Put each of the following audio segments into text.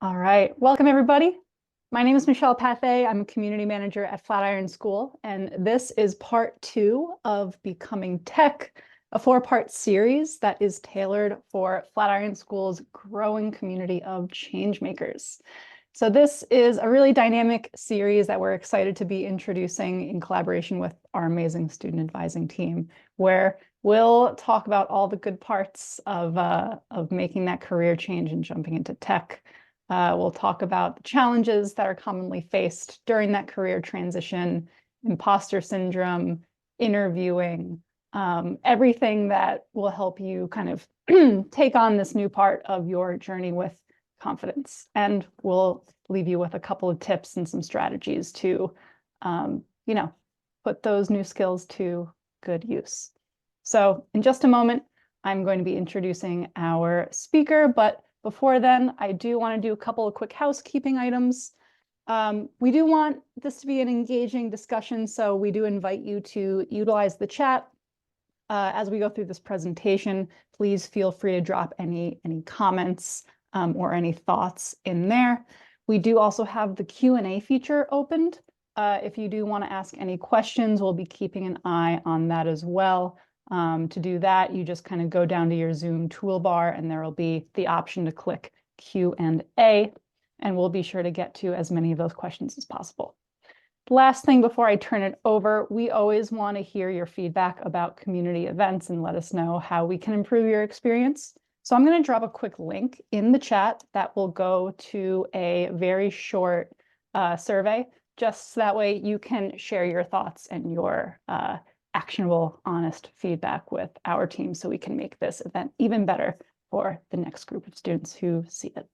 All right, welcome everybody. My name is Michelle Pathé. I'm a community manager at Flatiron School, and this is part 2 of Becoming Tech, a 4-part series that is tailored for Flatiron School's growing community of changemakers. So this is a really dynamic series that we're excited to be introducing in collaboration with our amazing student advising team, where we'll talk about all the good parts of making that career change and jumping into tech. We'll talk about the challenges that are commonly faced during that career transition, imposter syndrome, interviewing, everything that will help you kind of take on this new part of your journey with confidence. And we'll leave you with a couple of tips and some strategies to, put those new skills to good use. So in just a moment, I'm going to be introducing our speaker, but before then, I do want to do a couple of quick housekeeping items. We do want this to be an engaging discussion, so we do invite you to utilize the chat as we go through this presentation. Please feel free to drop any comments or any thoughts in there. We do also have the Q&A feature opened. If you do want to ask any questions, we'll be keeping an eye on that as well. To do that, you just kind of go down to your Zoom toolbar and there will be the option to click Q&A, and we'll be sure to get to as many of those questions as possible. Last thing before I turn it over, we always want to hear your feedback about community events and let us know how we can improve your experience. So I'm going to drop a quick link in the chat that will go to a very short survey, just so that way you can share your thoughts and your actionable, honest feedback with our team so we can make this event even better for the next group of students who see it.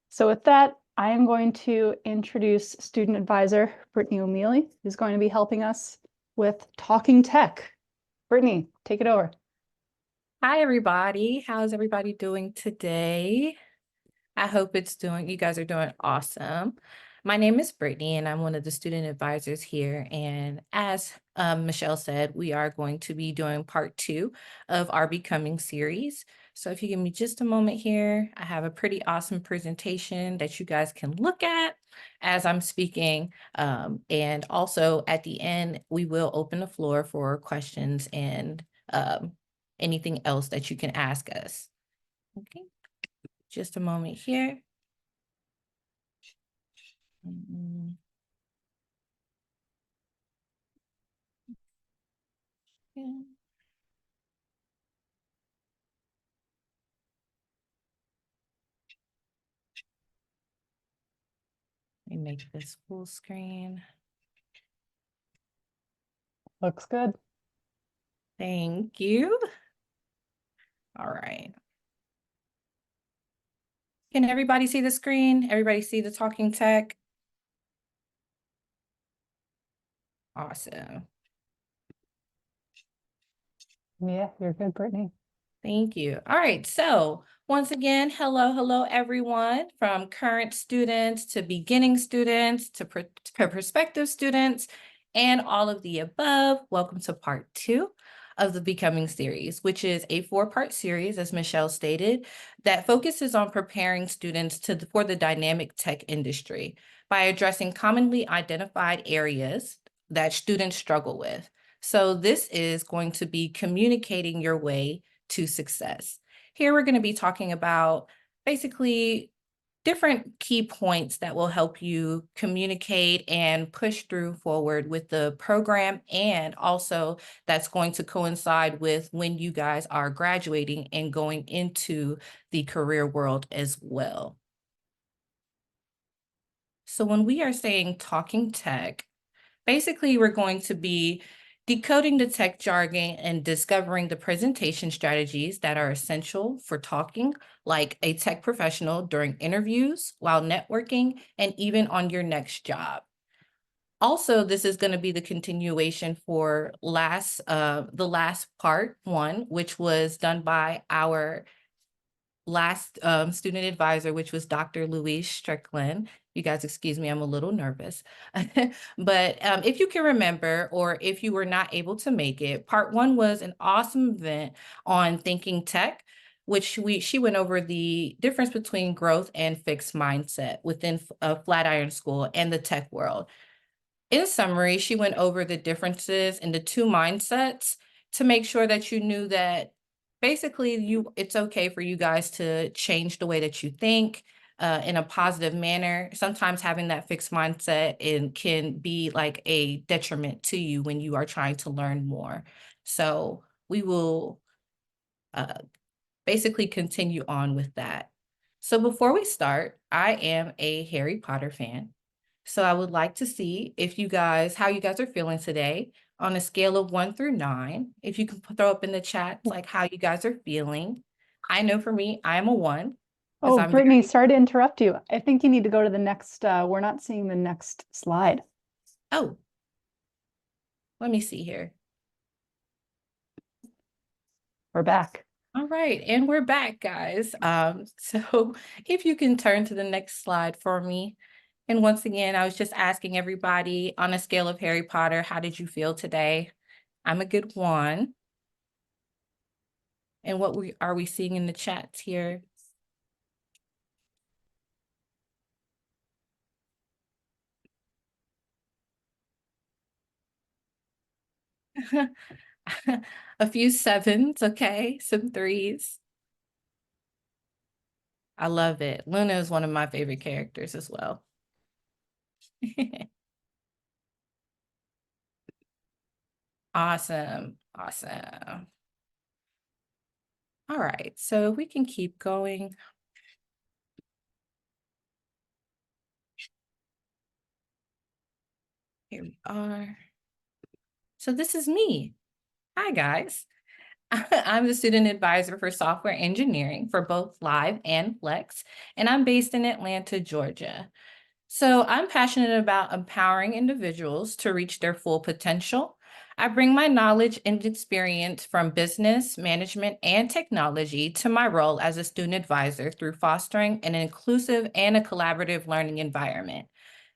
So with that, I am going to introduce student advisor Brittany O'Mealy, who's going to be helping us with Talking Tech. Brittany, take it over. Hi, everybody. How's everybody doing today? I hope you guys are doing awesome. My name is Brittany, and I'm one of the student advisors here. And as Michelle said, we are going to be doing part 2 of our Becoming series. So if you give me just a moment here, I have a pretty awesome presentation that you guys can look at as I'm speaking. And also at the end, we will open the floor for questions and anything else that you can ask us. Okay, just a moment here. Yeah. Let me make this full screen. Looks good. Thank you. All right. Can everybody see the screen? Everybody see the Talking Tech? Awesome. Yeah, you're good, Brittany. Thank you. All right. So once again, hello, everyone, from current students to beginning students to prospective students and all of the above. Welcome to part 2 of the Becoming series, which is a 4-part series, as Michelle stated, that focuses on preparing students for the dynamic tech industry by addressing commonly identified areas that students struggle with. So this is going to be communicating your way to success. Here we're going to be talking about basically different key points that will help you communicate and push through forward with the program, and also that's going to coincide with when you guys are graduating and going into the career world as well. So when we are saying talking tech, basically we're going to be decoding the tech jargon and discovering the presentation strategies that are essential for talking like a tech professional during interviews, while networking, and even on your next job. Also, this is going to be the continuation for the last part 1, which was done by our last student advisor, which was Dr. Louise Strickland. You guys, excuse me, I'm a little nervous. But if you can remember, or if you were not able to make it, part 1 was an awesome event on thinking tech, which she went over the difference between growth and fixed mindset within Flatiron School and the tech world. In summary, she went over the differences in the two mindsets to make sure that you knew that basically it's okay for you guys to change the way that you think in a positive manner. Sometimes having that fixed mindset can be like a detriment to you when you are trying to learn more. So we will basically continue on with that. So before we start, I am a Harry Potter fan. So I would like to see how you guys are feeling today on a scale of 1 through 9. If you can throw up in the chat, like how you guys are feeling. I know for me, I am a 1. Oh, Brittany, sorry to interrupt you. I think you need to go to the next, we're not seeing the next slide. Oh, let me see here. We're back. All right, and we're back, guys. So if you can turn to the next slide for me. And once again, I was just asking everybody on a scale of Harry Potter, how did you feel today? I'm a good 1. And what are we seeing in the chats here? A few 7s, okay, some 3s. I love it. Luna is one of my favorite characters as well. Awesome, awesome. All right, so we can keep going. Here we are. So this is me. Hi, guys. I'm the student advisor for software engineering for both Live and Flex, and I'm based in Atlanta, Georgia. So I'm passionate about empowering individuals to reach their full potential. I bring my knowledge and experience from business, management, and technology to my role as a student advisor through fostering an inclusive and a collaborative learning environment.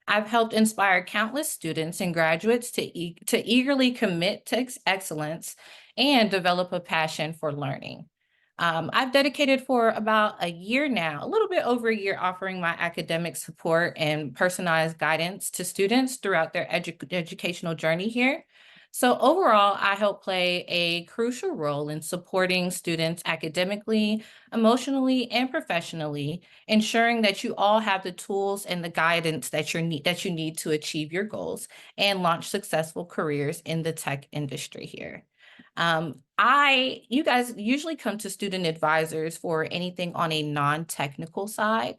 I've helped inspire countless students and graduates to eagerly commit to excellence and develop a passion for learning. I've dedicated for about a year now, a little bit over a year, offering my academic support and personalized guidance to students throughout their educational journey here. So overall, I help play a crucial role in supporting students academically, emotionally, and professionally, ensuring that you all have the tools and the guidance that you need to achieve your goals and launch successful careers in the tech industry here. You guys usually come to student advisors for anything on a non-technical side.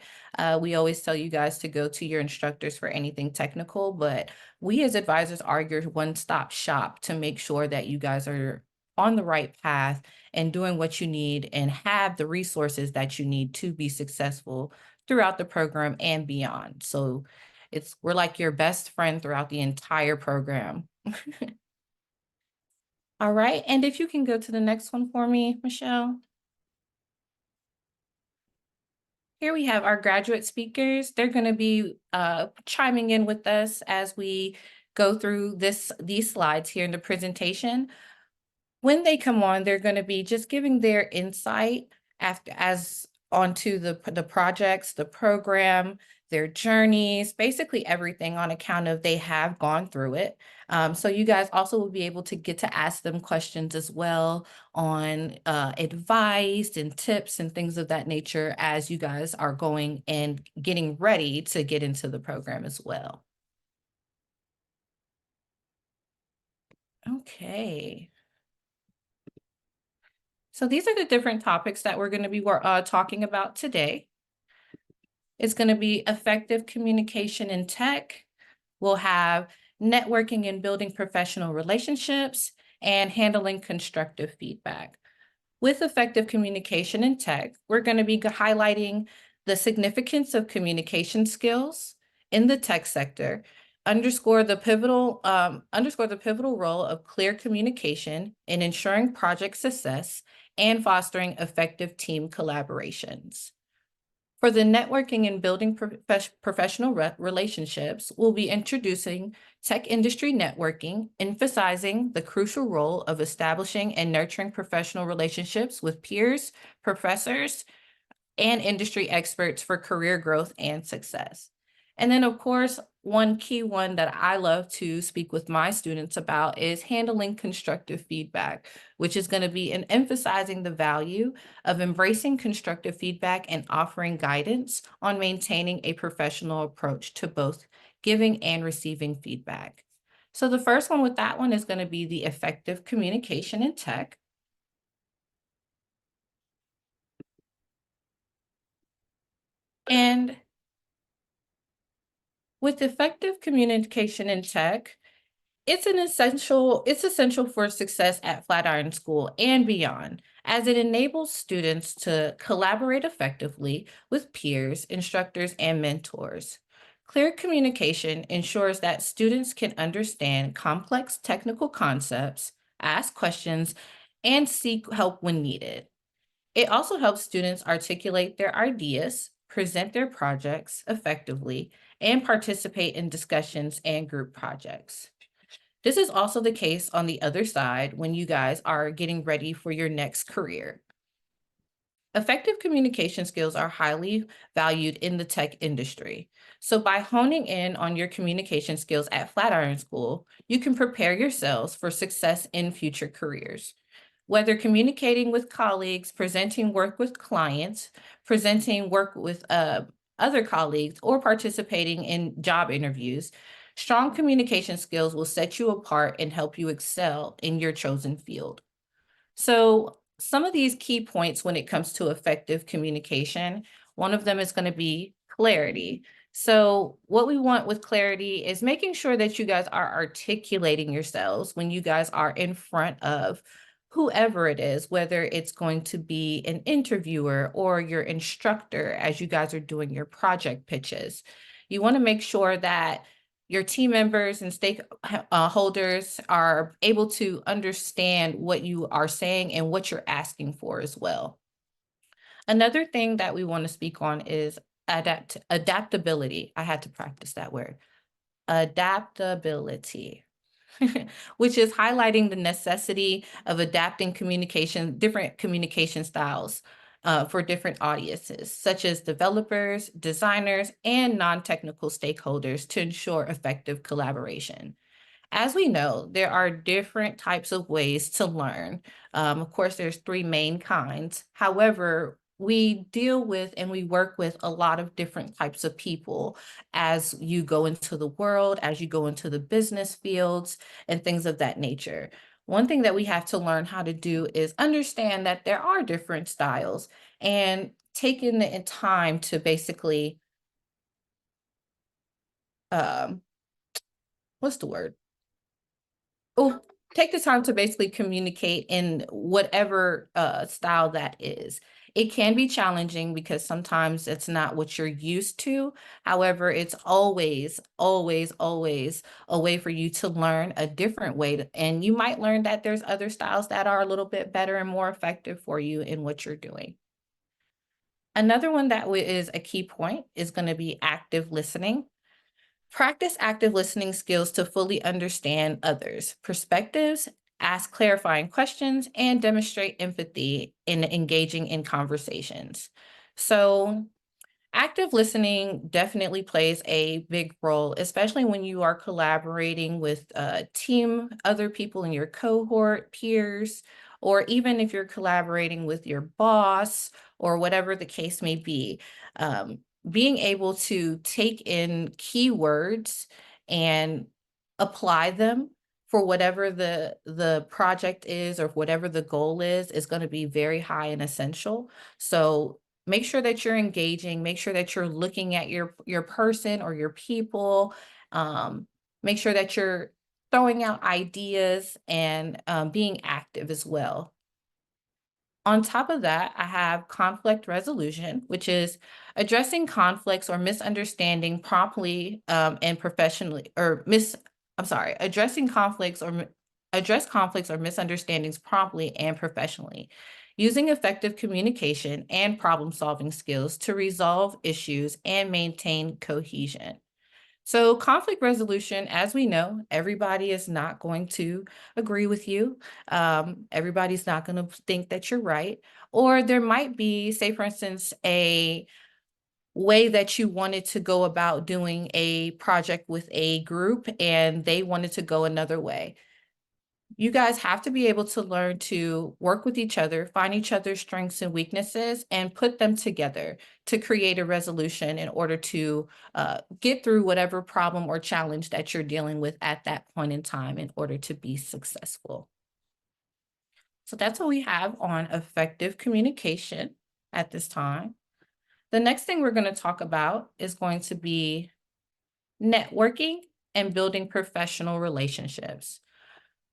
We always tell you guys to go to your instructors for anything technical, but we as advisors are your one-stop shop to make sure that you guys are on the right path and doing what you need and have the resources that you need to be successful throughout the program and beyond. So we're like your best friend throughout the entire program. All right, and if you can go to the next one for me, Michelle. Here we have our graduate speakers. They're going to be chiming in with us as we go through these slides here in the presentation. When they come on, they're going to be just giving their insight onto the projects, the program, their journeys, basically everything on account of they have gone through it. So you guys also will be able to get to ask them questions as well on advice and tips and things of that nature as you guys are going and getting ready to get into the program as well. Okay. So these are the different topics that we're going to be talking about today. It's going to be effective communication in tech. We'll have networking and building professional relationships and handling constructive feedback. With effective communication in tech, we're going to be highlighting the significance of communication skills in the tech sector, underscore the pivotal role of clear communication in ensuring project success and fostering effective team collaborations. For the networking and building professional relationships, we'll be introducing tech industry networking, emphasizing the crucial role of establishing and nurturing professional relationships with peers, professors, and industry experts for career growth and success. And then, of course, one key one that I love to speak with my students about is handling constructive feedback, which is going to be in emphasizing the value of embracing constructive feedback and offering guidance on maintaining a professional approach to both giving and receiving feedback. So the first one with that one is going to be the effective communication in tech. And with effective communication in tech, it's essential for success at Flatiron School and beyond, as it enables students to collaborate effectively with peers, instructors, and mentors. Clear communication ensures that students can understand complex technical concepts, ask questions, and seek help when needed. It also helps students articulate their ideas, present their projects effectively, and participate in discussions and group projects. This is also the case on the other side when you guys are getting ready for your next career. Effective communication skills are highly valued in the tech industry. So by honing in on your communication skills at Flatiron School, you can prepare yourselves for success in future careers. Whether communicating with colleagues, presenting work with clients, presenting work with other colleagues, or participating in job interviews, strong communication skills will set you apart and help you excel in your chosen field. So some of these key points when it comes to effective communication, one of them is going to be clarity. So what we want with clarity is making sure that you guys are articulating yourselves when you guys are in front of whoever it is, whether it's going to be an interviewer or your instructor as you guys are doing your project pitches. You want to make sure that your team members and stakeholders are able to understand what you are saying and what you're asking for as well. Another thing that we want to speak on is adaptability. I had to practice that word. Adaptability. Which is highlighting the necessity of adapting different communication styles for different audiences, such as developers, designers, and non-technical stakeholders to ensure effective collaboration. As we know, there are different types of ways to learn. Of course, there's three main kinds. However, we deal with and we work with a lot of different types of people as you go into the world, as you go into the business fields and things of that nature. One thing that we have to learn how to do is understand that there are different styles and taking the time to basically, what's the word? Oh, take the time to basically communicate in whatever style that is. It can be challenging because sometimes it's not what you're used to. However, it's always, always, always a way for you to learn a different way. And you might learn that there's other styles that are a little bit better and more effective for you in what you're doing. Another one that is a key point is going to be active listening. Practice active listening skills to fully understand others' perspectives, ask clarifying questions, and demonstrate empathy in engaging in conversations. So, active listening definitely plays a big role, especially when you are collaborating with other people in your cohort, peers, or even if you're collaborating with your boss or whatever the case may be. Being able to take in keywords and apply them for whatever the project is or whatever the goal is going to be very high and essential. So make sure that you're engaging, make sure that you're looking at your person or your people, make sure that you're throwing out ideas and being active as well. On top of that, I have conflict resolution, which is addressing conflicts or misunderstanding promptly and professionally, addressing conflicts or address conflicts or misunderstandings promptly and professionally, using effective communication and problem-solving skills to resolve issues and maintain cohesion. So conflict resolution, as we know, everybody is not going to agree with you. Everybody's not going to think that you're right. Or there might be, say, for instance, a way that you wanted to go about doing a project with a group and they wanted to go another way. You guys have to be able to learn to work with each other, find each other's strengths and weaknesses, and put them together to create a resolution in order to get through whatever problem or challenge that you're dealing with at that point in time in order to be successful. So that's what we have on effective communication at this time. The next thing we're going to talk about is going to be networking and building professional relationships,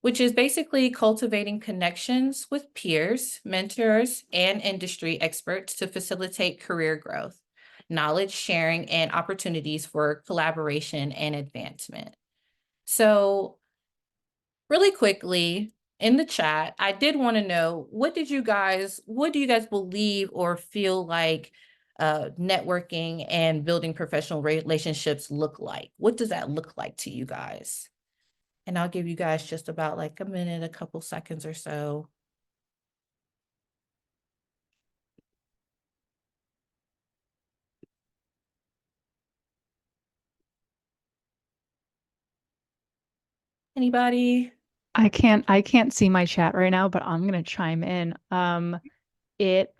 which is basically cultivating connections with peers, mentors, and industry experts to facilitate career growth, knowledge sharing, and opportunities for collaboration and advancement. So, really quickly, in the chat, I did want to know, what do you guys believe or feel like networking and building professional relationships look like? What does that look like to you guys? And I'll give you guys just about like a minute, a couple seconds or so. Anybody? I can't see my chat right now, but I'm gonna chime in.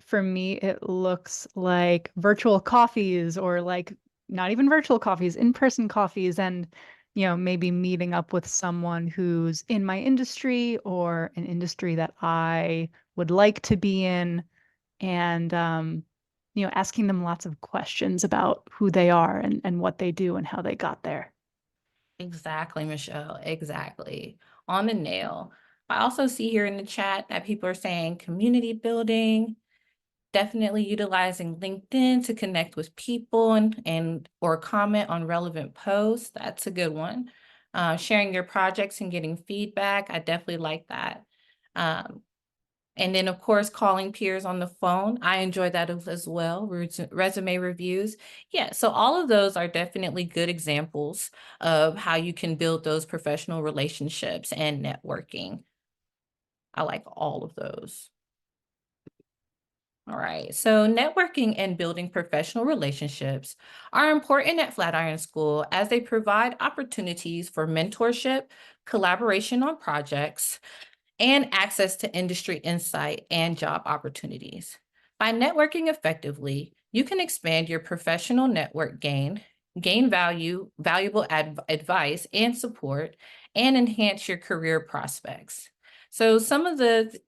For me, it looks like virtual coffees or like not even virtual coffees, in-person coffees, and maybe meeting up with someone who's in my industry or an industry that I would like to be in, and asking them lots of questions about who they are and what they do and how they got there. Exactly, Michelle. Exactly. On the nail. I also see here in the chat that people are saying community building, definitely utilizing LinkedIn to connect with people and or comment on relevant posts. That's a good one. Sharing your projects and getting feedback. I definitely like that. Um, And then, of course, calling peers on the phone. I enjoy that as well. Resume reviews. Yeah, so all of those are definitely good examples of how you can build those professional relationships and networking. I like all of those. All right, so networking and building professional relationships are important at Flatiron School as they provide opportunities for mentorship, collaboration on projects, and access to industry insight and job opportunities. By networking effectively, you can expand your professional network, gain valuable advice and support, and enhance your career prospects. So some of the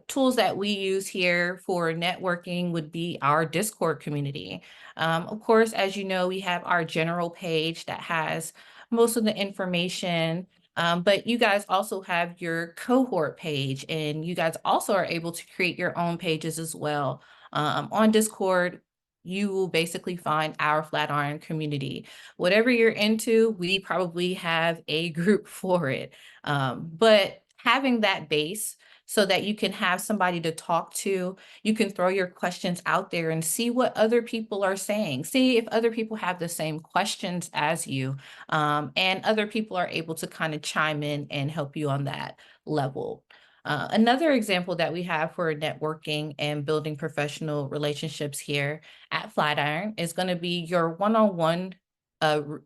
tools that we use here for networking would be our Discord community. Of course, as you know, we have our general page that has most of the information, but you guys also have your cohort page, and you guys also are able to create your own pages as well. On Discord, you will basically find our Flatiron community. Whatever you're into, we probably have a group for it. But having that base so that you can have somebody to talk to, you can throw your questions out there and see what other people are saying. See if other people have the same questions as you, and other people are able to kind of chime in and help you on that level. Another example that we have for networking and building professional relationships here at Flatiron is going to be your one-on-one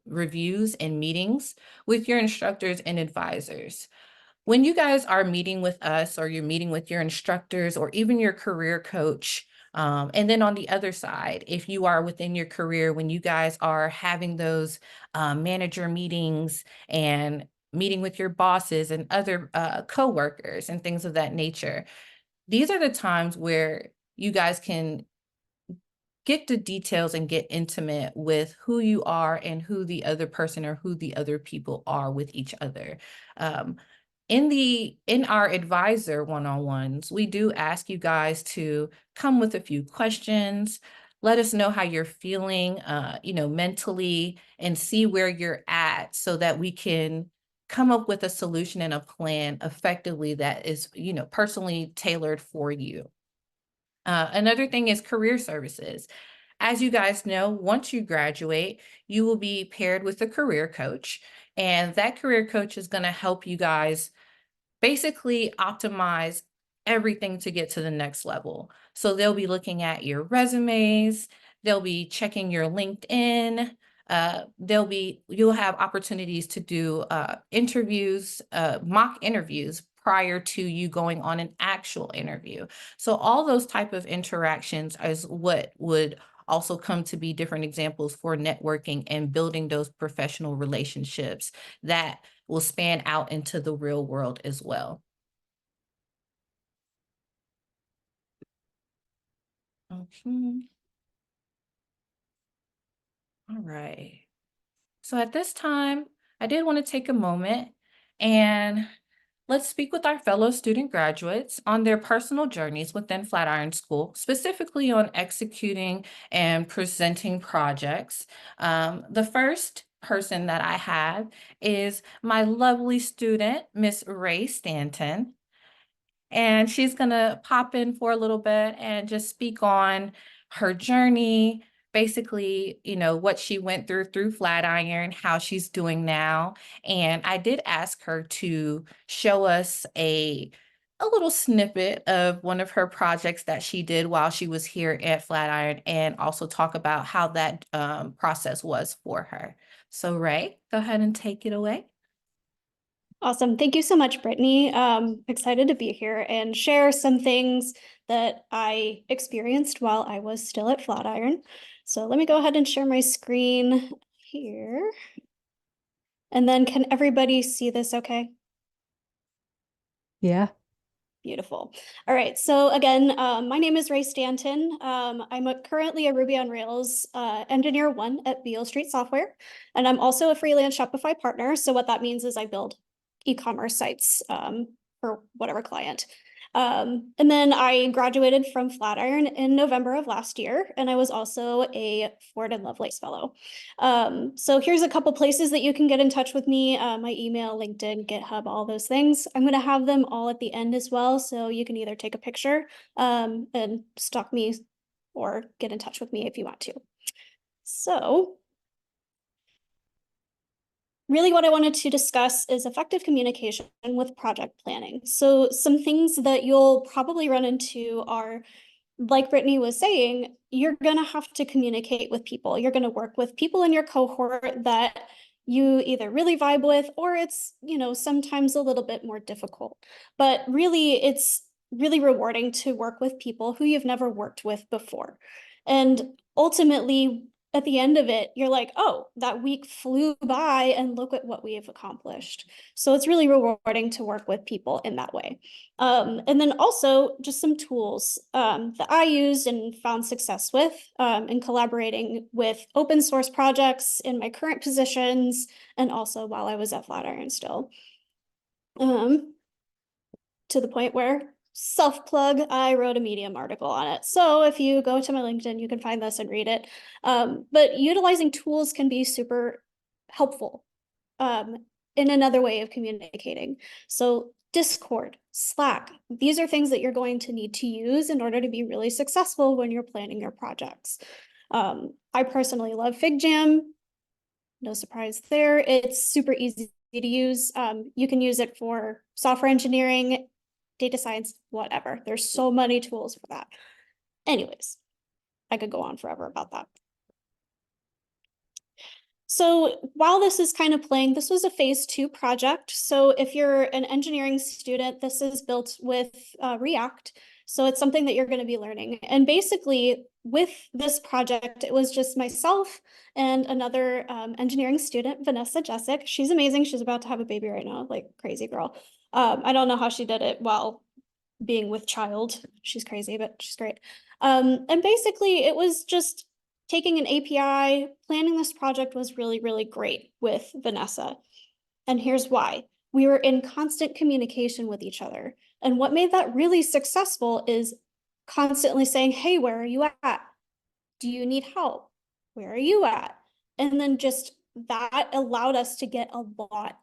reviews and meetings with your instructors and advisors. When you guys are meeting with us, or you're meeting with your instructors or even your career coach, and then on the other side, if you are within your career, when you guys are having those manager meetings and meeting with your bosses and other coworkers and things of that nature, these are the times where you guys can get the details and get intimate with who you are and who the other person or who the other people are with each other. Um, in our advisor one-on-ones, we do ask you guys to come with a few questions. Let us know how you're feeling, mentally, and see where you're at so that we can come up with a solution and a plan effectively that is, personally tailored for you. Another thing is career services. As you guys know, once you graduate, you will be paired with a career coach, and that career coach is going to help you guys basically optimize everything to get to the next level. So they'll be looking at your resumes, they'll be checking your LinkedIn, you'll have opportunities to do interviews, mock interviews prior to you going on an actual interview. So all those type of interactions is what would also come to be different examples for networking and building those professional relationships that will span out into the real world as well. Okay. All right. So at this time, I did want to take a moment and let's speak with our fellow student graduates on their personal journeys within Flatiron School, specifically on executing and presenting projects. The first person that I have is my lovely student, Miss Ray Stanton. And she's going to pop in for a little bit and just speak on her journey, basically, what she went through Flatiron, how she's doing now. And I did ask her to show us a little snippet of one of her projects that she did while she was here at Flatiron, and also talk about how that process was for her. So Ray, go ahead and take it away. Awesome. Thank you so much, Brittany. Excited to be here and share some things that I experienced while I was still at Flatiron. So let me go ahead and share my screen here. And then can everybody see this okay? Yeah. Beautiful. All right. So again, my name is Ray Stanton. I'm currently a Ruby on Rails engineer 1 at Beale Street Software, and I'm also a freelance Shopify partner. So what that means is I build e-commerce sites for whatever client. And then I graduated from Flatiron in November of last year, and I was also a Ford and Lovelace Fellow. So here's a couple places that you can get in touch with me, my email, LinkedIn, GitHub, all those things. I'm going to have them all at the end as well, so you can either take a picture and stalk me or get in touch with me if you want to. So really what I wanted to discuss is effective communication with project planning. So some things that you'll probably run into are, like Brittany was saying, you're gonna have to communicate with people. You're gonna work with people in your cohort that you either really vibe with, or it's, sometimes a little bit more difficult. But really, it's really rewarding to work with people who you've never worked with before. And ultimately, at the end of it, you're like, oh, that week flew by and look at what we have accomplished. So it's really rewarding to work with people in that way. And then also just some tools that I used and found success with in collaborating with open source projects in my current positions, and also while I was at Flatiron still. To the point where, self-plug, I wrote a Medium article on it. So if you go to my LinkedIn, you can find this and read it. But utilizing tools can be super helpful in another way of communicating. So Discord, Slack, these are things that you're going to need to use in order to be really successful when you're planning your projects. I personally love FigJam. No surprise there. It's super easy to use. You can use it for software engineering, data science, whatever. There's so many tools for that. Anyways, I could go on forever about that. So while this is kind of playing, this was a phase 2 project. So if you're an engineering student, this is built with React. So it's something that you're going to be learning. And basically with this project, it was just myself and another engineering student, Vanessa Jessic. She's amazing. She's about to have a baby right now, like crazy girl. I don't know how she did it while being with child. She's crazy, but she's great. And basically it was just taking an API. Planning this project was really, really great with Vanessa. And here's why. We were in constant communication with each other. And what made that really successful is constantly saying, hey, where are you at? Do you need help? Where are you at? And then just that allowed us to get a lot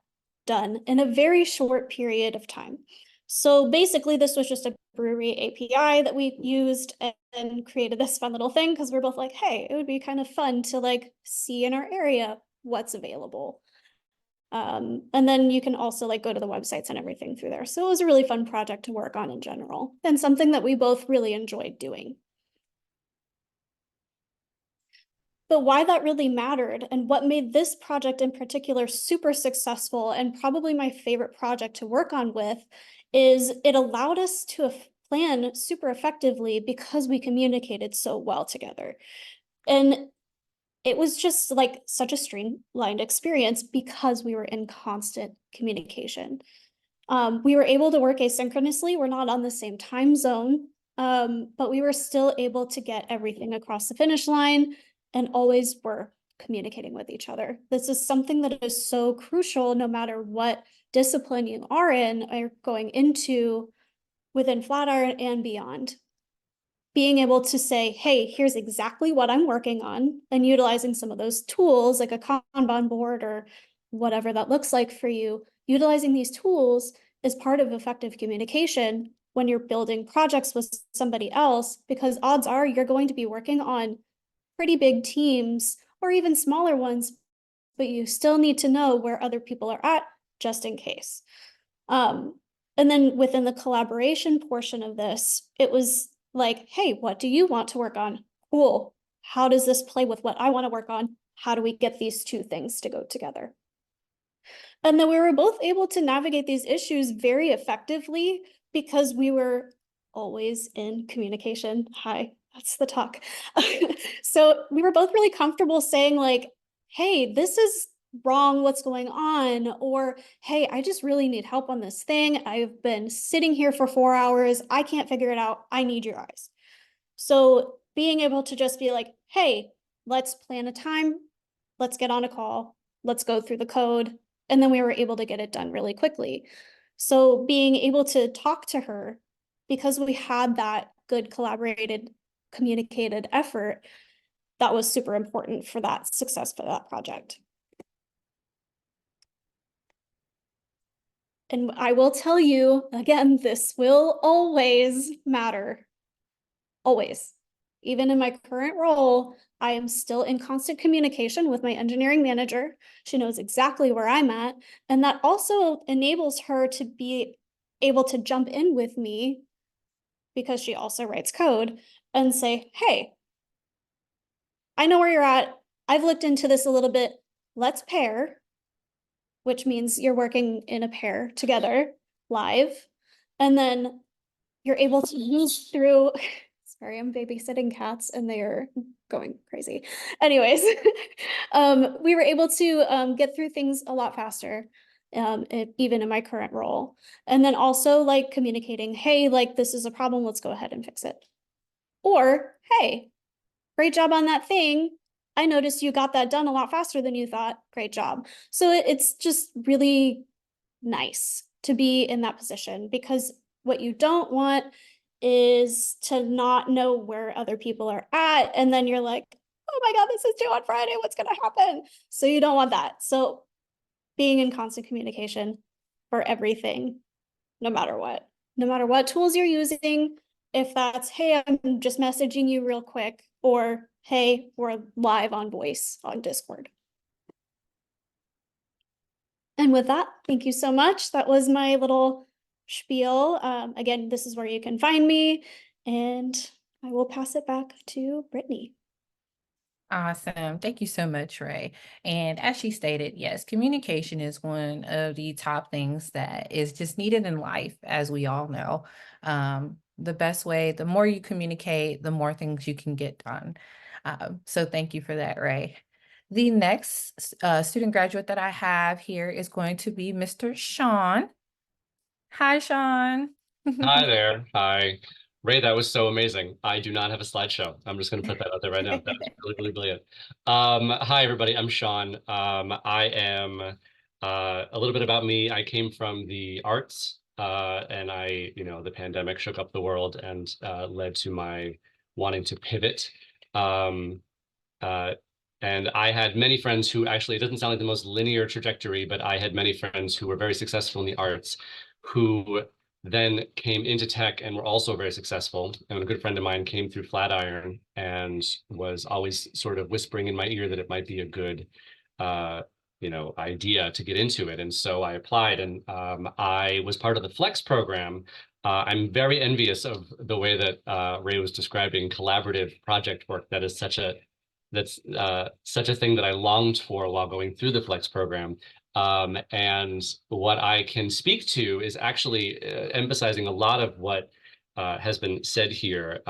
done in a very short period of time. So basically, this was just a brewery API that we used and created this fun little thing because we're both like, hey, it would be kind of fun to like see in our area what's available. And then you can also like go to the websites and everything through there. So it was a really fun project to work on in general and something that we both really enjoyed doing. But why that really mattered and what made this project in particular super successful and probably my favorite project to work on with is it allowed us to plan super effectively because we communicated so well together. And it was just like such a streamlined experience because we were in constant communication. We were able to work asynchronously. We're not on the same time zone, but we were still able to get everything across the finish line and always were communicating with each other. This is something that is so crucial no matter what discipline you are in or going into within Flatiron and beyond. Being able to say, hey, here's exactly what I'm working on, and utilizing some of those tools like a Kanban board or whatever that looks like for you, utilizing these tools is part of effective communication when you're building projects with somebody else, because odds are you're going to be working on pretty big teams or even smaller ones, but you still need to know where other people are at just in case. And then within the collaboration portion of this, it was like, hey, what do you want to work on? Cool. How does this play with what I want to work on? How do we get these two things to go together? And then we were both able to navigate these issues very effectively because we were always in communication. Hi, that's the talk. So we were both really comfortable saying like, hey, this is wrong, what's going on? Or, hey, I just really need help on this thing. I've been sitting here for 4 hours. I can't figure it out. I need your eyes. So being able to just be like, hey, let's plan a time. Let's get on a call. Let's go through the code. And then we were able to get it done really quickly. So being able to talk to her because we had that good collaborated, communicated effort, that was super important for that success for that project. And I will tell you, again, this will always matter. Always. Even in my current role, I am still in constant communication with my engineering manager. She knows exactly where I'm at. And that also enables her to be able to jump in with me because she also writes code and say, hey, I know where you're at. I've looked into this a little bit. Let's pair, which means you're working in a pair together live. And then you're able to move through. Sorry, I'm babysitting cats and they are going crazy. Anyways, we were able to get through things a lot faster, even in my current role. And then also like communicating, hey, like this is a problem, let's go ahead and fix it. Or, hey, great job on that thing. I noticed you got that done a lot faster than you thought. Great job. So it's just really nice to be in that position because what you don't want is to not know where other people are at. And then you're like, oh my God, this is due on Friday. What's going to happen? So you don't want that. So being in constant communication for everything, no matter what tools you're using, if that's, hey, I'm just messaging you real quick, or hey, we're live on voice on Discord. And with that, thank you so much. That was my little spiel. Again, this is where you can find me, and I will pass it back to Brittany. Awesome. Thank you so much, Ray. And as she stated, yes, communication is one of the top things that is just needed in life, as we all know. The best way, the more you communicate, the more things you can get done. So thank you for that, Ray. The next student graduate that I have here is going to be Mr. Sean. Hi, Sean. Hi there. Hi. Ray, that was so amazing. I do not have a slideshow. I'm just going to put that out there right now. That was really, really brilliant. Hi, everybody. I'm Sean. I am a little bit about me. I came from the arts and the pandemic shook up the world and led to my wanting to pivot. And I had many friends who actually, it doesn't sound like the most linear trajectory, but I had many friends who were very successful in the arts who then came into tech and were also very successful. And a good friend of mine came through Flatiron and was always sort of whispering in my ear that it might be a good, idea to get into it. And so I applied, and I was part of the Flex program. I'm very envious of the way that Ray was describing collaborative project work. That's such a thing that I longed for while going through the Flex program. And what I can speak to is actually emphasizing a lot of what has been said here.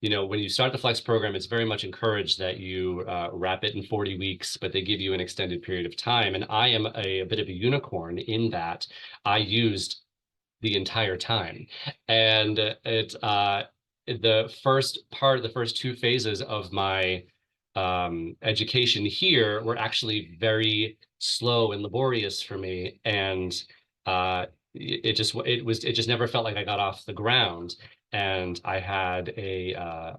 When you start the Flex program, it's very much encouraged that you wrap it in 40 weeks, but they give you an extended period of time. And I am a bit of a unicorn in that I used the entire time. And the first two phases of my education here were actually very slow and laborious for me, and it just never felt like I got off the ground. And I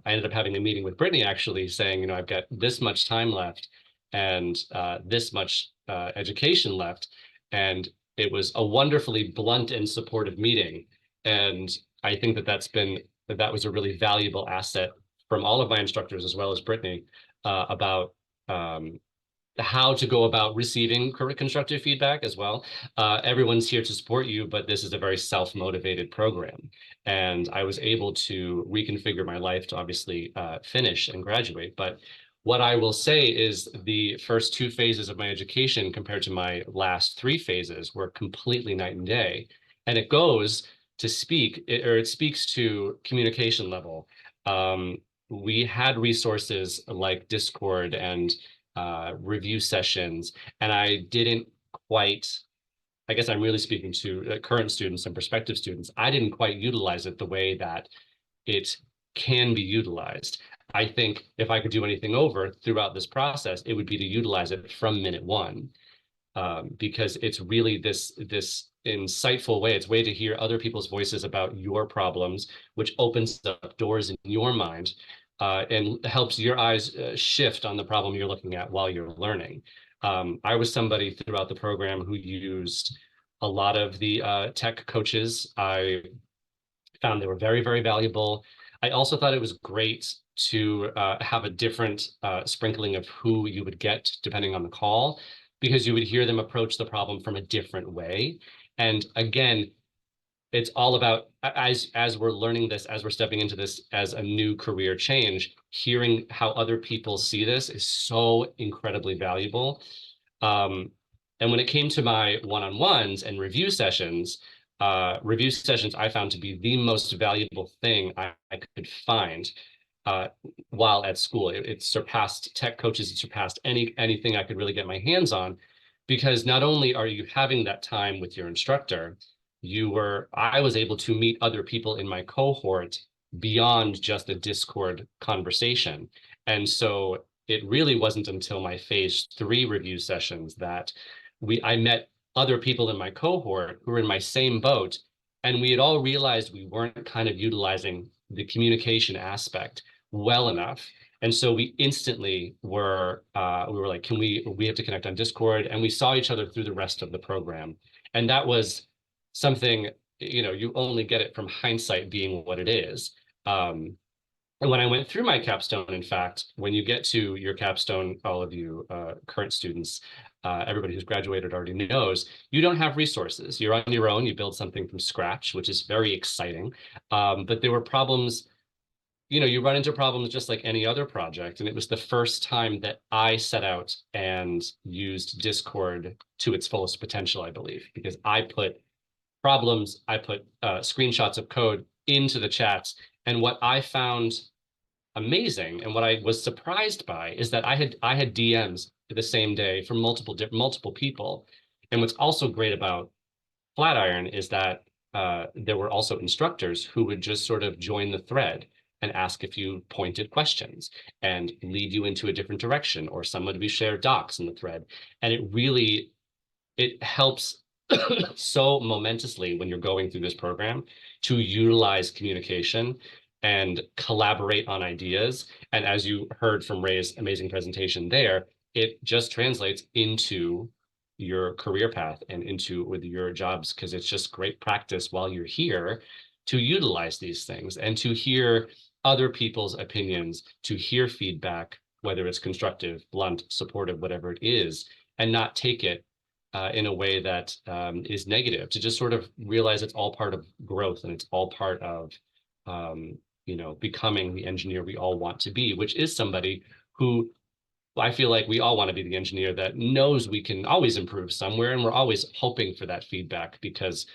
ended up having a meeting with Brittany actually saying, I've got this much time left and this much education left, and it was a wonderfully blunt and supportive meeting. And I think that was a really valuable asset from all of my instructors, as well as Brittany, about how to go about receiving constructive feedback as well. Everyone's here to support you, but this is a very self-motivated program. And I was able to reconfigure my life to obviously finish and graduate. But what I will say is the first two phases of my education compared to my last three phases were completely night and day. And it speaks to communication level. We had resources like Discord and review sessions, and I guess I'm really speaking to current students and prospective students. I didn't quite utilize it the way that it can be utilized. I think if I could do anything over throughout this process, it would be to utilize it from minute one, because it's really this insightful way. It's a way to hear other people's voices about your problems, which opens up doors in your mind and helps your eyes shift on the problem you're looking at while you're learning. I was somebody throughout the program who used a lot of the tech coaches. I found they were very, very valuable. I also thought it was great to have a different sprinkling of who you would get depending on the call, because you would hear them approach the problem from a different way. And again, it's all about, as we're learning this, as we're stepping into this as a new career change, hearing how other people see this is so incredibly valuable. And when it came to my one-on-ones and review sessions I found to be the most valuable thing I could find while at school. It surpassed tech coaches, it surpassed anything I could really get my hands on, because not only are you having that time with your instructor, I was able to meet other people in my cohort beyond just a Discord conversation. And so it really wasn't until my phase 3 review sessions that I met other people in my cohort who were in my same boat, and we had all realized we weren't kind of utilizing the communication aspect well enough. And so we instantly we were like, we have to connect on Discord, and we saw each other through the rest of the program. And that was something, you only get it from hindsight being what it is. And when I went through my capstone, in fact, when you get to your capstone, all of you current students, everybody who's graduated already knows, you don't have resources. You're on your own. You build something from scratch, which is very exciting. But there were problems, you run into problems just like any other project. And it was the first time that I set out and used Discord to its fullest potential, I believe, because I put screenshots of code into the chats. And what I found amazing and what I was surprised by is that I had DMs the same day from multiple people. And what's also great about Flatiron is that there were also instructors who would just sort of join the thread and ask a few pointed questions and lead you into a different direction, or someone would share docs in the thread. And it helps so momentously when you're going through this program to utilize communication and collaborate on ideas. And as you heard from Ray's amazing presentation there, it just translates into your career path and into with your jobs, because it's just great practice while you're here to utilize these things and to hear other people's opinions, to hear feedback, whether it's constructive, blunt, supportive, whatever it is, and not take it in a way that is negative, to just sort of realize it's all part of growth and it's all part of becoming the engineer we all want to be, which is somebody who I feel like we all want to be the engineer that knows we can always improve somewhere, and we're always hoping for that feedback, because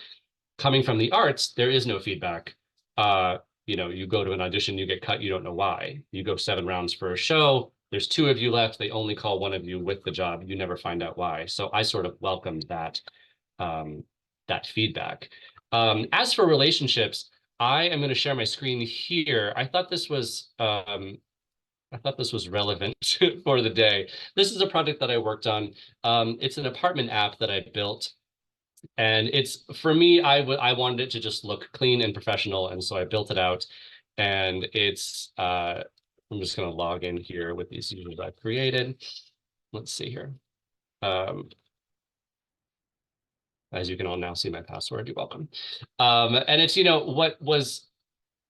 coming from the arts, there is no feedback. You go to an audition, you get cut, you don't know why. You go 7 rounds for a show, there's 2 of you left, they only call 1 of you with the job, you never find out why. So I sort of welcomed that feedback. As for relationships, I am going to share my screen here. I thought this was relevant for the day. This is a project that I worked on. It's an apartment app that I built. And it's, for me, I wanted it to just look clean and professional. And so I built it out. And it's, I'm just going to log in here with these users I've created. Let's see here. As you can all now see my password, you're welcome. And it's, what was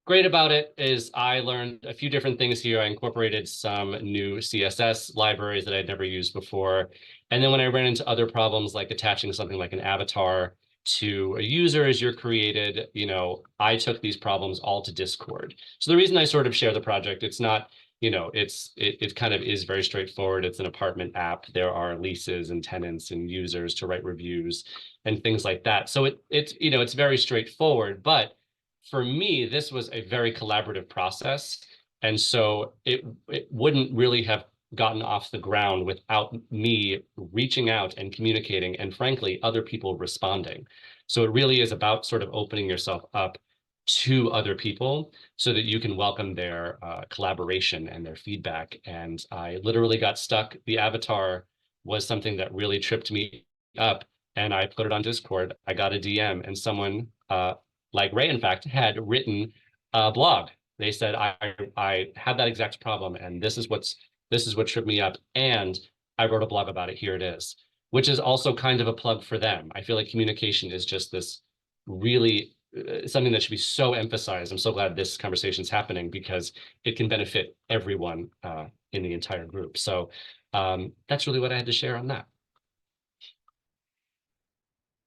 great about it is I learned a few different things here. I incorporated some new CSS libraries that I'd never used before. And then when I ran into other problems, like attaching something like an avatar to a user as you're created, I took these problems all to Discord. So the reason I sort of share the project, it's not, it kind of is very straightforward. It's an apartment app. There are leases and tenants and users to write reviews and things like that. So it's very straightforward, but for me, this was a very collaborative process. And so it wouldn't really have gotten off the ground without me reaching out and communicating, and frankly, other people responding. So it really is about sort of opening yourself up to other people so that you can welcome their collaboration and their feedback. And I literally got stuck. The avatar was something that really tripped me up, and I put it on Discord. I got a DM, and someone like Ray, in fact, had written a blog. They said, I had that exact problem, and this is what tripped me up, and I wrote a blog about it. Here it is, which is also kind of a plug for them. I feel like communication is just this really something that should be so emphasized. I'm so glad this conversation is happening, because it can benefit everyone in the entire group. So that's really what I had to share on that.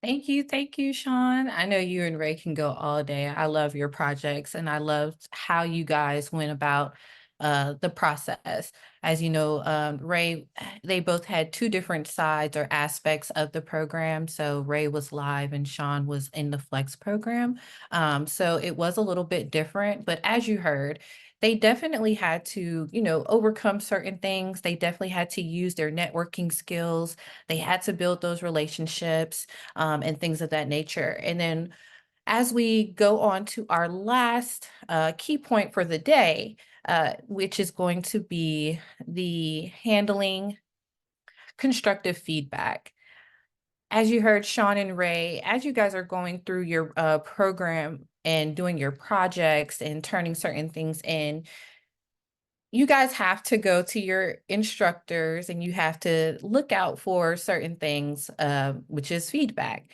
Thank you, Sean. I know you and Ray can go all day. I love your projects, and I loved how you guys went about the process. As you know, Ray, they both had 2 different sides or aspects of the program. So Ray was live and Sean was in the Flex program. So it was a little bit different, but as you heard, they definitely had to, overcome certain things. They definitely had to use their networking skills. They had to build those relationships and things of that nature. And then as we go on to our last key point for the day, which is going to be the handling constructive feedback. As you heard Sean and Ray, as you guys are going through your program and doing your projects and turning certain things in, you guys have to go to your instructors and you have to look out for certain things, which is feedback.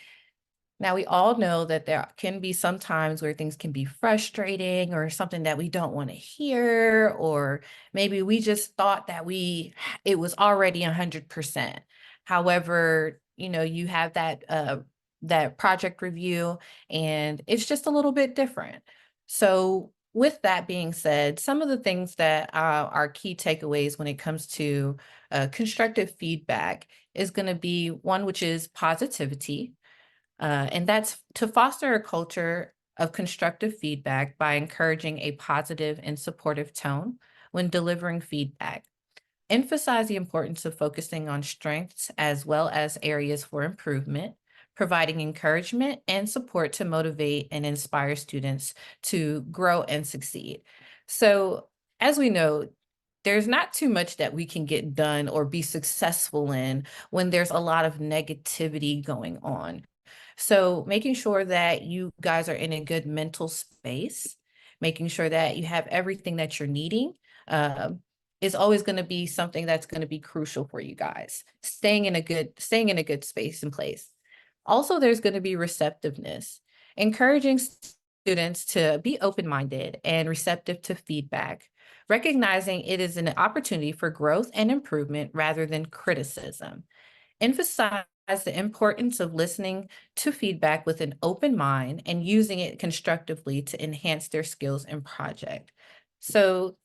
Now, we all know that there can be some times where things can be frustrating or something that we don't want to hear, or maybe we just thought that it was already 100%. However, you have that project review and it's just a little bit different. So with that being said, some of the things that are key takeaways when it comes to constructive feedback is going to be one, which is positivity. And that's to foster a culture of constructive feedback by encouraging a positive and supportive tone when delivering feedback. Emphasize the importance of focusing on strengths as well as areas for improvement, providing encouragement and support to motivate and inspire students to grow and succeed. So, as we know, there's not too much that we can get done or be successful in when there's a lot of negativity going on. So making sure that you guys are in a good mental space, making sure that you have everything that you're needing, is always going to be something that's going to be crucial for you guys. Staying in a good space and place. Also, there's going to be receptiveness, encouraging students to be open-minded and receptive to feedback, recognizing it is an opportunity for growth and improvement rather than criticism. Emphasize the importance of listening to feedback with an open mind and using it constructively to enhance their skills and project. So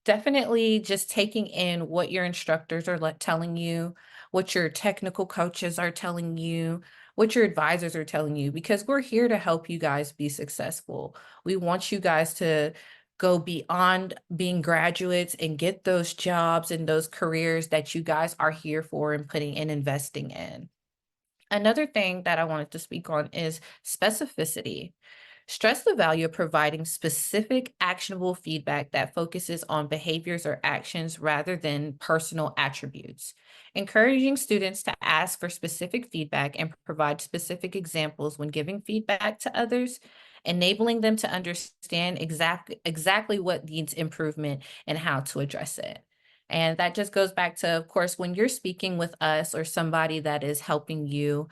definitely just taking in what your instructors are telling you, what your technical coaches are telling you, what your advisors are telling you, because we're here to help you guys be successful. We want you guys to go beyond being graduates and get those jobs and those careers that you guys are here for and putting and investing in. Another thing that I wanted to speak on is specificity. Stress the value of providing specific, actionable feedback that focuses on behaviors or actions rather than personal attributes. Encouraging students to ask for specific feedback and provide specific examples when giving feedback to others, enabling them to understand exactly what needs improvement and how to address it. And that just goes back to, of course, when you're speaking with us or somebody that is helping you,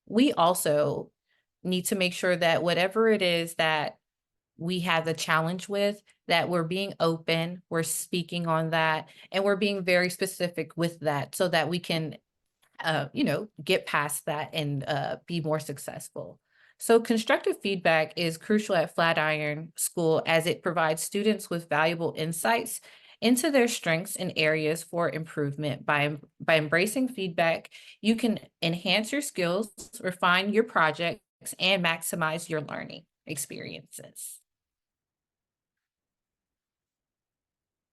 we also need to make sure that whatever it is that we have the challenge with, that we're being open, we're speaking on that, and we're being very specific with that so that we can, get past that and be more successful. So constructive feedback is crucial at Flatiron School as it provides students with valuable insights into their strengths and areas for improvement. By embracing feedback, you can enhance your skills, refine your projects, and maximize your learning experiences.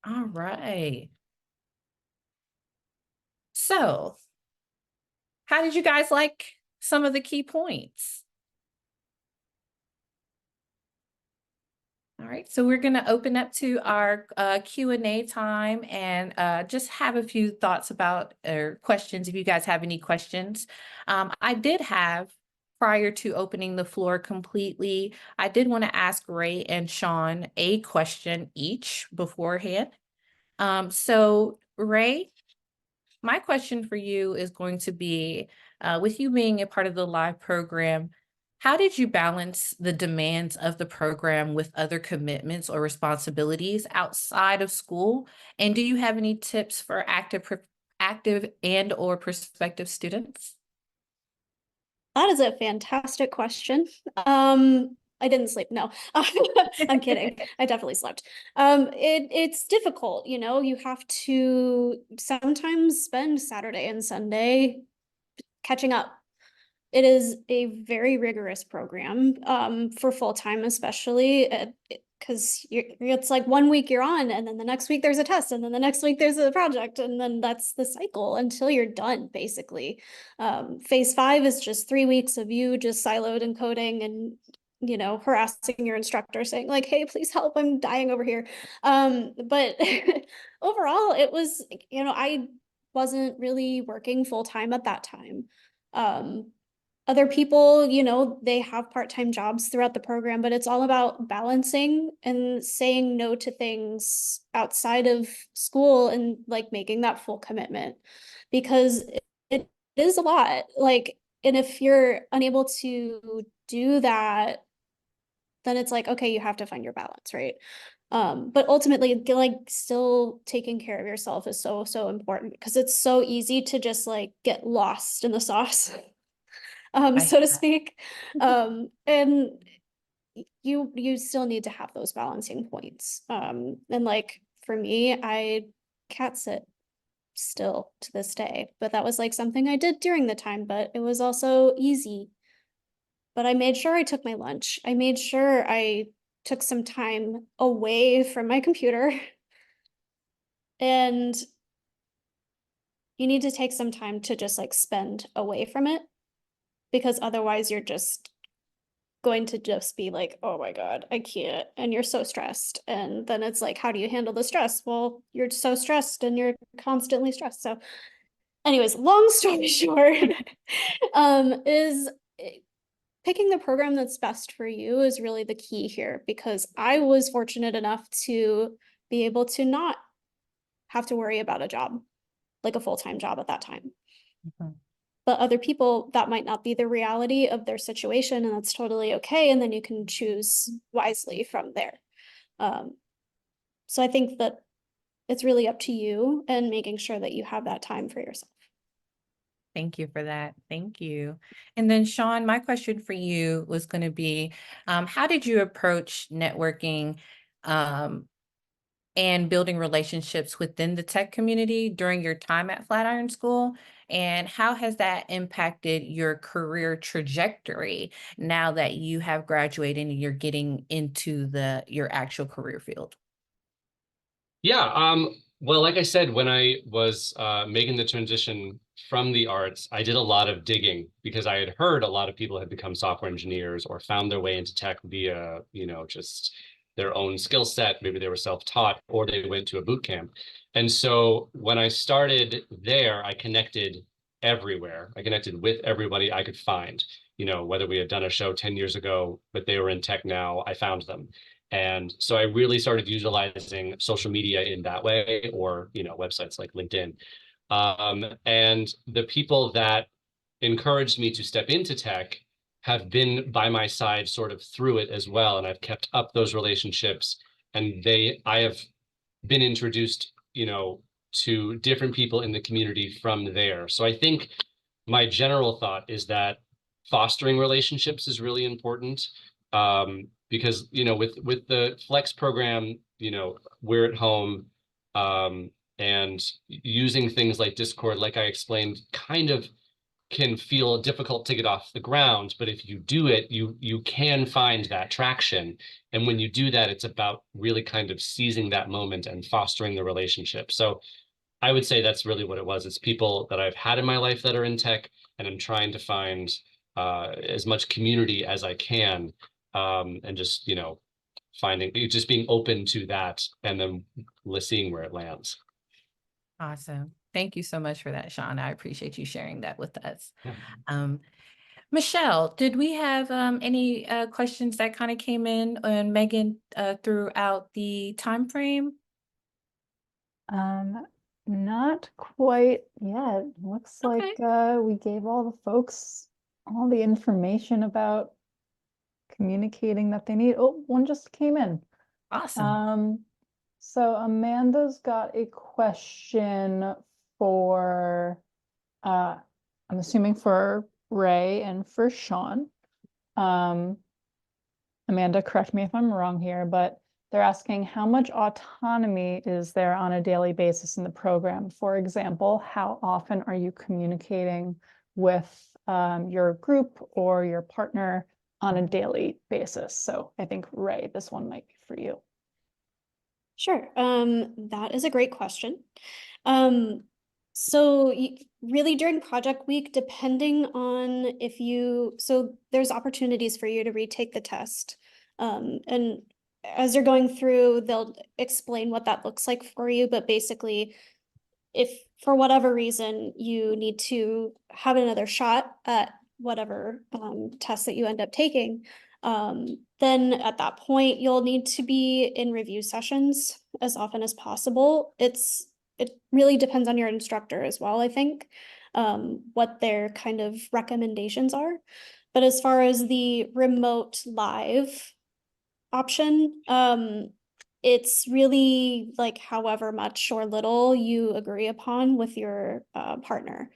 All right. So, how did you guys like some of the key points? All right, so we're going to open up to our Q&A time and just have a few thoughts about or questions if you guys have any questions. I did have, prior to opening the floor completely, I did want to ask Ray and Sean a question each beforehand. So Ray, my question for you is going to be, with you being a part of the live program, how did you balance the demands of the program with other commitments or responsibilities outside of school? And do you have any tips for active and or prospective students? That is a fantastic question. I didn't sleep. No, I'm kidding. I definitely slept. It's difficult, you know, you have to sometimes spend Saturday and Sunday catching up. It is a very rigorous program, for full-time especially, because it's like 1 week you're on, and then the next week there's a test, and then the next week there's a project, and then that's the cycle until you're done, basically. Phase 5 is just 3 weeks of you just siloed and coding and, you know, harassing your instructor saying like, hey, please help, I'm dying over here. But overall, it was, you know, I wasn't really working full-time at that time. Other people, you know, they have part-time jobs throughout the program, but it's all about balancing and saying no to things outside of school and like making that full commitment, because it is a lot. Like, and if you're unable to do that, then it's like, okay, you have to find your balance, right? But ultimately, like, still taking care of yourself is so, so important, because it's so easy to just like get lost in the sauce. So to speak. And you still need to have those balancing points. And like for me, I cat sit still to this day, but that was like something I did during the time, but it was also easy. But I made sure I took my lunch. I made sure I took some time away from my computer. And you need to take some time to just like spend away from it, because otherwise you're just going to just be like, oh my God, I can't. And you're so stressed. And then it's like, how do you handle the stress? Well, you're so stressed and you're constantly stressed. So anyways, long story short, is picking the program that's best for you is really the key here, because I was fortunate enough to be able to not have to worry about a job, like a full-time job at that time. Mhm. But other people, that might not be the reality of their situation, and that's totally okay. And then you can choose wisely from there. So I think that it's really up to you and making sure that you have that time for yourself. Thank you for that. Thank you. And then Sean, my question for you was going to be, how did you approach networking and building relationships within the tech community during your time at Flatiron School? And how has that impacted your career trajectory now that you have graduated and you're getting into your actual career field? Yeah, well, like I said, when I was making the transition from the arts, I did a lot of digging because I had heard a lot of people had become software engineers or found their way into tech via, just their own skill set. Maybe they were self-taught or they went to a boot camp. And so when I started there, I connected everywhere. I connected with everybody I could find, whether we had done a show 10 years ago, but they were in tech now, I found them. And so I really started utilizing social media in that way, or, websites like LinkedIn. And the people that encouraged me to step into tech have been by my side sort of through it as well. And I've kept up those relationships, and I have been introduced, to different people in the community from there. So I think my general thought is that fostering relationships is really important. Because with the Flex program, we're at home, and using things like Discord, like I explained, kind of can feel difficult to get off the ground. But if you do it, you can find that traction. And when you do that, it's about really kind of seizing that moment and fostering the relationship. So I would say that's really what it was. It's people that I've had in my life that are in tech, and I'm trying to find as much community as I can, and just, just being open to that, and then seeing where it lands. Awesome. Thank you so much for that, Sean. I appreciate you sharing that with us. Yeah. Michelle, did we have any questions that kind of came in and Megan throughout the time frame? Not quite yet. Looks like we gave all the folks all the information about communicating that they need. Oh, one just came in. Awesome. So Amanda's got a question for, I'm assuming for Ray and for Sean. Amanda, correct me if I'm wrong here, but they're asking how much autonomy is there on a daily basis in the program? For example, how often are you communicating with your group or your partner on a daily basis? So I think, Ray, this one might be for you. Sure. That is a great question. So really during project week, depending on so there's opportunities for you to retake the test. And as you're going through, they'll explain what that looks like for you. But basically, if for whatever reason you need to have another shot at whatever test that you end up taking, then at that point, you'll need to be in review sessions as often as possible. It really depends on your instructor as well, I think, what their kind of recommendations are. But as far as the remote live option, it's really like however much or little you agree upon with your partner.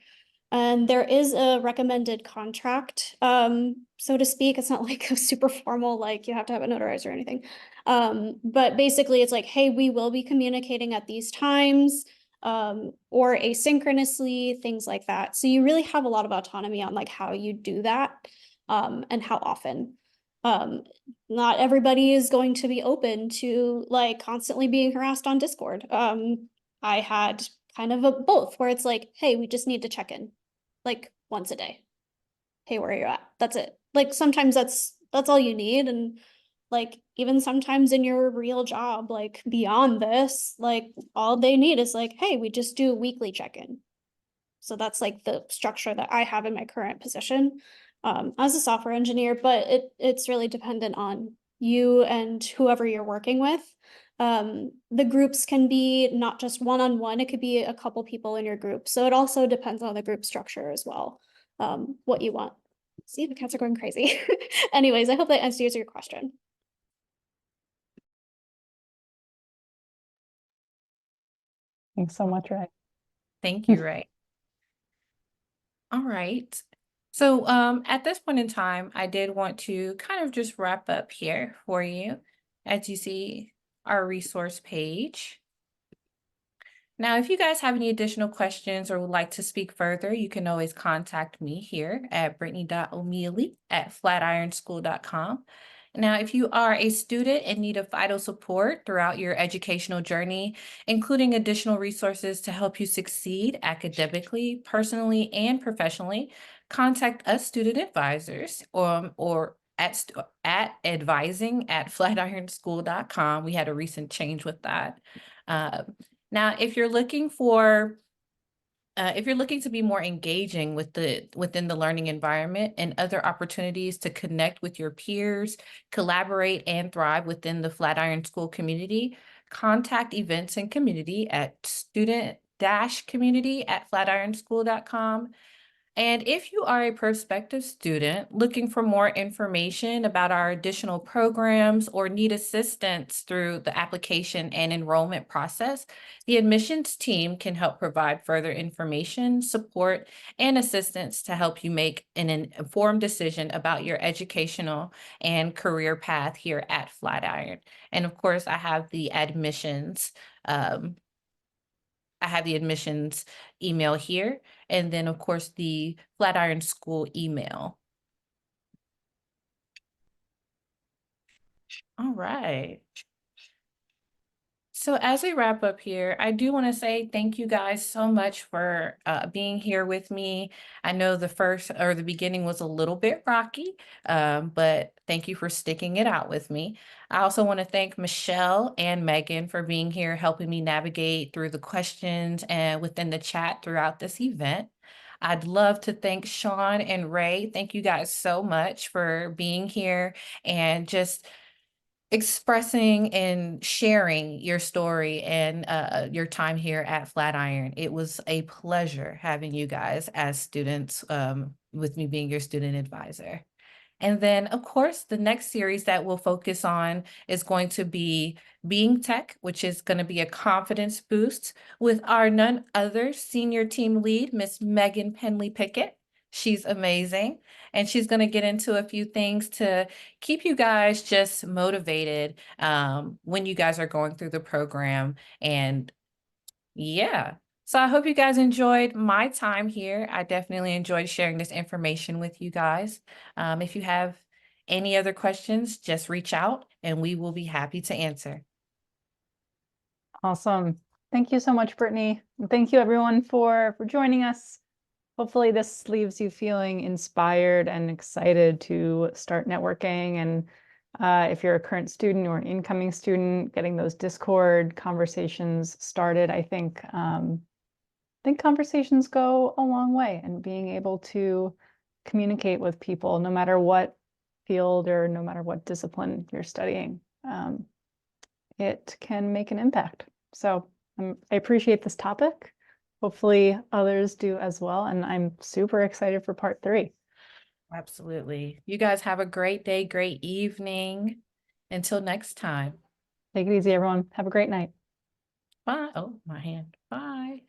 And there is a recommended contract, so to speak. It's not like a super formal, like you have to have it notarized or anything. But basically it's like, hey, we will be communicating at these times, or asynchronously, things like that. So you really have a lot of autonomy on like how you do that, and how often. Not everybody is going to be open to like constantly being harassed on Discord. I had kind of both where it's like, hey, we just need to check in like once a day. Hey, where are you at? That's it. Like sometimes that's all you need. And like even sometimes in your real job, like beyond this, like all they need is like, hey, we just do a weekly check-in. So that's like the structure that I have in my current position. as a software engineer, but it's really dependent on you and whoever you're working with. The groups can be not just one-on-one, it could be a couple people in your group. So it also depends on the group structure as well, what you want. See, the cats are going crazy. Anyways, I hope that answers your question. Thanks so much, Ray. Thank you, Ray. All right. So at this point in time, I did want to kind of just wrap up here for you. As you see our resource page. Now, if you guys have any additional questions or would like to speak further, you can always contact me here at brittany.o'mealy@flatironschool.com. Now, if you are a student in need of vital support throughout your educational journey, including additional resources to help you succeed academically, personally, and professionally, contact us student advisors or at advising@flatironschool.com. We had a recent change with that. Now, if you're looking to be more engaging within the learning environment and other opportunities to connect with your peers, collaborate, and thrive within the Flatiron School community, contact events and community at student-community@flatironschool.com. And if you are a prospective student looking for more information about our additional programs or need assistance through the application and enrollment process, the admissions team can help provide further information, support, and assistance to help you make an informed decision about your educational and career path here at Flatiron. And of course, I have the admissions email here, and then of course the Flatiron School email. All right. So as we wrap up here, I do want to say thank you guys so much for being here with me. I know the beginning was a little bit rocky, but thank you for sticking it out with me. I also want to thank Michelle and Megan for being here, helping me navigate through the questions and within the chat throughout this event. I'd love to thank Sean and Ray. Thank you guys so much for being here and just expressing and sharing your story and your time here at Flatiron. It was a pleasure having you guys as students, with me being your student advisor. And then, of course, the next series that we'll focus on is going to be Being Tech, which is going to be a confidence boost with our none other senior team lead, Miss Megan Penley Pickett. She's amazing. And she's going to get into a few things to keep you guys just motivated when you guys are going through the program. And yeah. So I hope you guys enjoyed my time here. I definitely enjoyed sharing this information with you guys. If you have any other questions, just reach out and we will be happy to answer. Awesome. Thank you so much, Brittany. And thank you everyone for joining us. Hopefully this leaves you feeling inspired and excited to start networking. And if you're a current student or an incoming student, getting those Discord conversations started, I think conversations go a long way, and being able to communicate with people, no matter what field or no matter what discipline you're studying, it can make an impact. So I appreciate this topic. Hopefully others do as well. And I'm super excited for part 3. Absolutely. You guys have a great day, great evening. Until next time. Take it easy, everyone. Have a great night. Bye. Oh, my hand. Bye.